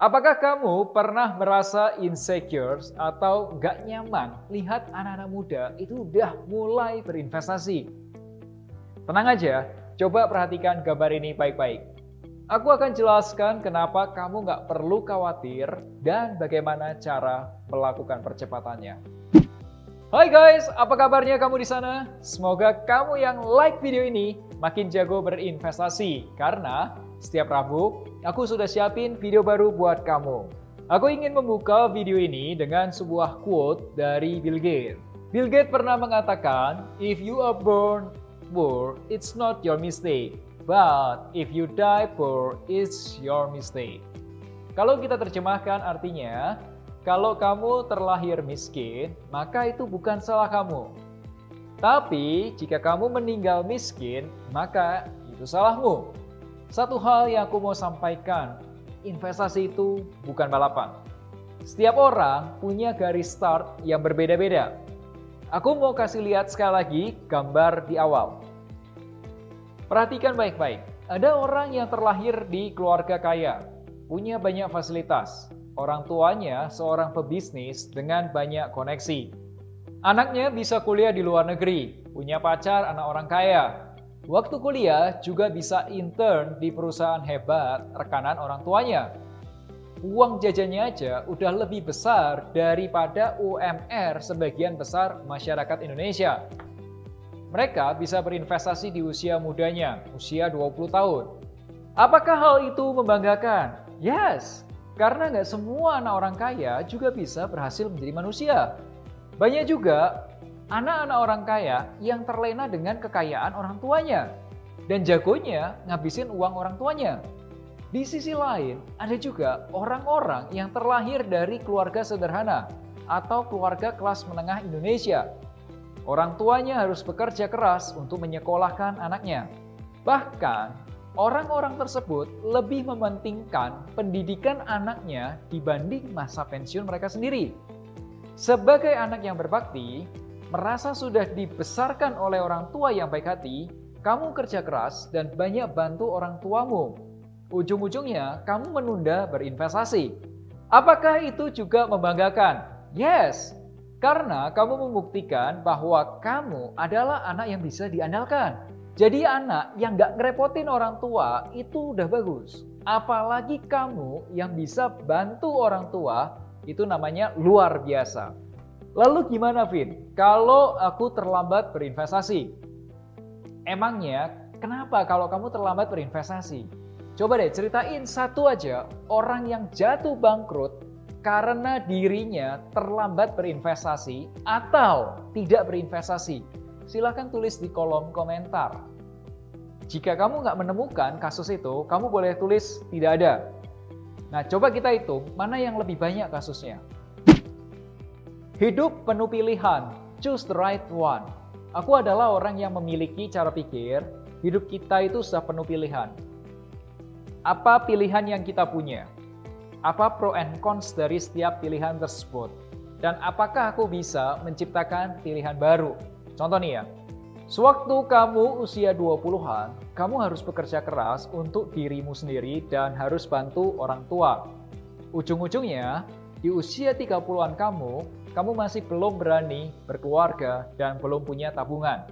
Apakah kamu pernah merasa insecure atau gak nyaman lihat anak-anak muda itu udah mulai berinvestasi? Tenang aja, coba perhatikan gambar ini baik-baik. Aku akan jelaskan kenapa kamu gak perlu khawatir dan bagaimana cara melakukan percepatannya. Hai guys, apa kabarnya kamu di sana? Semoga kamu yang like video ini makin jago berinvestasi karena setiap Rabu, aku sudah siapin video baru buat kamu. Aku ingin membuka video ini dengan sebuah quote dari Bill Gates. Bill Gates pernah mengatakan, "If you are born poor, it's not your mistake. But if you die poor, it's your mistake." Kalau kita terjemahkan artinya, kalau kamu terlahir miskin, maka itu bukan salah kamu. Tapi jika kamu meninggal miskin, maka itu salahmu. Satu hal yang aku mau sampaikan, investasi itu bukan balapan. Setiap orang punya garis start yang berbeda-beda. Aku mau kasih lihat sekali lagi gambar di awal. Perhatikan baik-baik, ada orang yang terlahir di keluarga kaya, punya banyak fasilitas. Orang tuanya seorang pebisnis dengan banyak koneksi. Anaknya bisa kuliah di luar negeri, punya pacar anak orang kaya. Waktu kuliah juga bisa intern di perusahaan hebat rekanan orang tuanya. Uang jajannya aja udah lebih besar daripada UMR sebagian besar masyarakat Indonesia. Mereka bisa berinvestasi di usia mudanya, usia 20 tahun. Apakah hal itu membanggakan? Yes, karena nggak semua anak orang kaya juga bisa berhasil menjadi manusia. Banyak juga anak-anak orang kaya yang terlena dengan kekayaan orang tuanya dan jagonya ngabisin uang orang tuanya. Di sisi lain, ada juga orang-orang yang terlahir dari keluarga sederhana atau keluarga kelas menengah Indonesia. Orang tuanya harus bekerja keras untuk menyekolahkan anaknya. Bahkan, orang-orang tersebut lebih mementingkan pendidikan anaknya dibanding masa pensiun mereka sendiri. Sebagai anak yang berbakti, merasa sudah dibesarkan oleh orang tua yang baik hati, kamu kerja keras dan banyak bantu orang tuamu. Ujung-ujungnya, kamu menunda berinvestasi. Apakah itu juga membanggakan? Yes, karena kamu membuktikan bahwa kamu adalah anak yang bisa diandalkan. Jadi anak yang gak ngerepotin orang tua itu udah bagus. Apalagi kamu yang bisa bantu orang tua, itu namanya luar biasa. Lalu gimana, Vin? Kalau aku terlambat berinvestasi? Emangnya kenapa kalau kamu terlambat berinvestasi? Coba deh ceritain satu aja orang yang jatuh bangkrut karena dirinya terlambat berinvestasi atau tidak berinvestasi. Silahkan tulis di kolom komentar. Jika kamu nggak menemukan kasus itu, kamu boleh tulis tidak ada. Nah, coba kita hitung mana yang lebih banyak kasusnya. Hidup penuh pilihan, choose the right one. Aku adalah orang yang memiliki cara pikir, hidup kita itu sudah penuh pilihan. Apa pilihan yang kita punya? Apa pro and cons dari setiap pilihan tersebut? Dan apakah aku bisa menciptakan pilihan baru? Contoh nih ya, sewaktu kamu usia 20-an, kamu harus bekerja keras untuk dirimu sendiri dan harus bantu orang tua. Ujung-ujungnya, di usia 30-an kamu masih belum berani berkeluarga dan belum punya tabungan.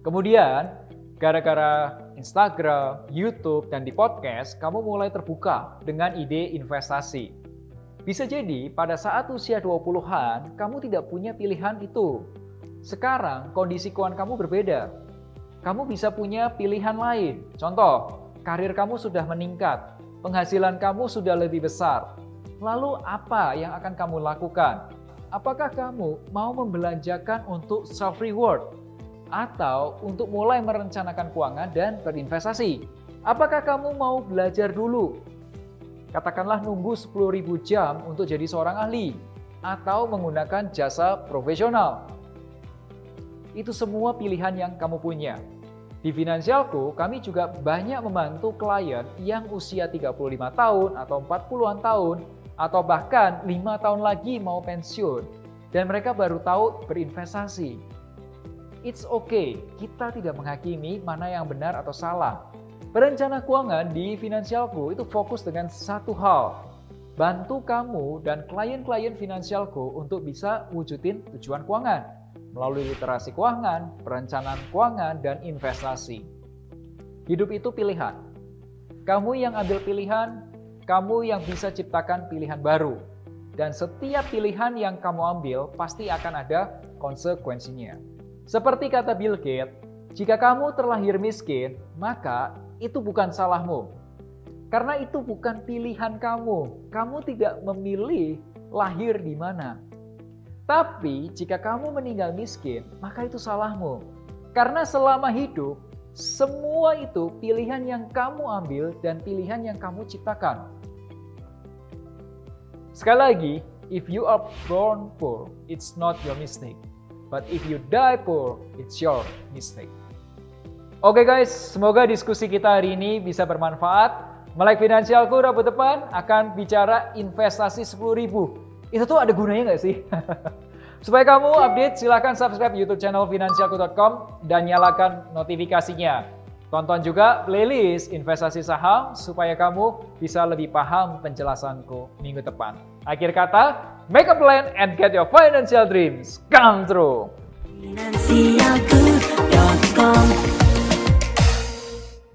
Kemudian, gara-gara Instagram, YouTube, dan di podcast, kamu mulai terbuka dengan ide investasi. Bisa jadi pada saat usia 20-an, kamu tidak punya pilihan itu. Sekarang, kondisi keuangan kamu berbeda. Kamu bisa punya pilihan lain. Contoh, karir kamu sudah meningkat, penghasilan kamu sudah lebih besar. Lalu apa yang akan kamu lakukan? Apakah kamu mau membelanjakan untuk self-reward? Atau untuk mulai merencanakan keuangan dan berinvestasi? Apakah kamu mau belajar dulu? Katakanlah nunggu 10.000 jam untuk jadi seorang ahli. Atau menggunakan jasa profesional. Itu semua pilihan yang kamu punya. Di Finansialku, kami juga banyak membantu klien yang usia 35 tahun atau 40-an tahun atau bahkan 5 tahun lagi mau pensiun dan mereka baru tahu berinvestasi. It's okay, kita tidak menghakimi mana yang benar atau salah. Perencana keuangan di Finansialku itu fokus dengan satu hal, bantu kamu dan klien-klien finansialku untuk bisa wujudin tujuan keuangan melalui literasi keuangan, perencanaan keuangan, dan investasi. Hidup itu pilihan. Kamu yang ambil pilihan, kamu yang bisa ciptakan pilihan baru. Dan setiap pilihan yang kamu ambil pasti akan ada konsekuensinya. Seperti kata Bill Gates, jika kamu terlahir miskin, maka itu bukan salahmu. Karena itu bukan pilihan kamu. Kamu tidak memilih lahir di mana. Tapi jika kamu meninggal miskin, maka itu salahmu. Karena selama hidup, semua itu pilihan yang kamu ambil dan pilihan yang kamu ciptakan. Sekali lagi, if you are born poor, it's not your mistake. But if you die poor, it's your mistake. Oke guys, semoga diskusi kita hari ini bisa bermanfaat. Melek Finansialku Rabu depan akan bicara investasi 10.000. Itu tuh ada gunanya nggak sih? Supaya kamu update, silahkan subscribe YouTube channel finansialku.com dan nyalakan notifikasinya. Tonton juga playlist investasi saham supaya kamu bisa lebih paham penjelasanku minggu depan. Akhir kata, make a plan and get your financial dreams come true. Finansialku.com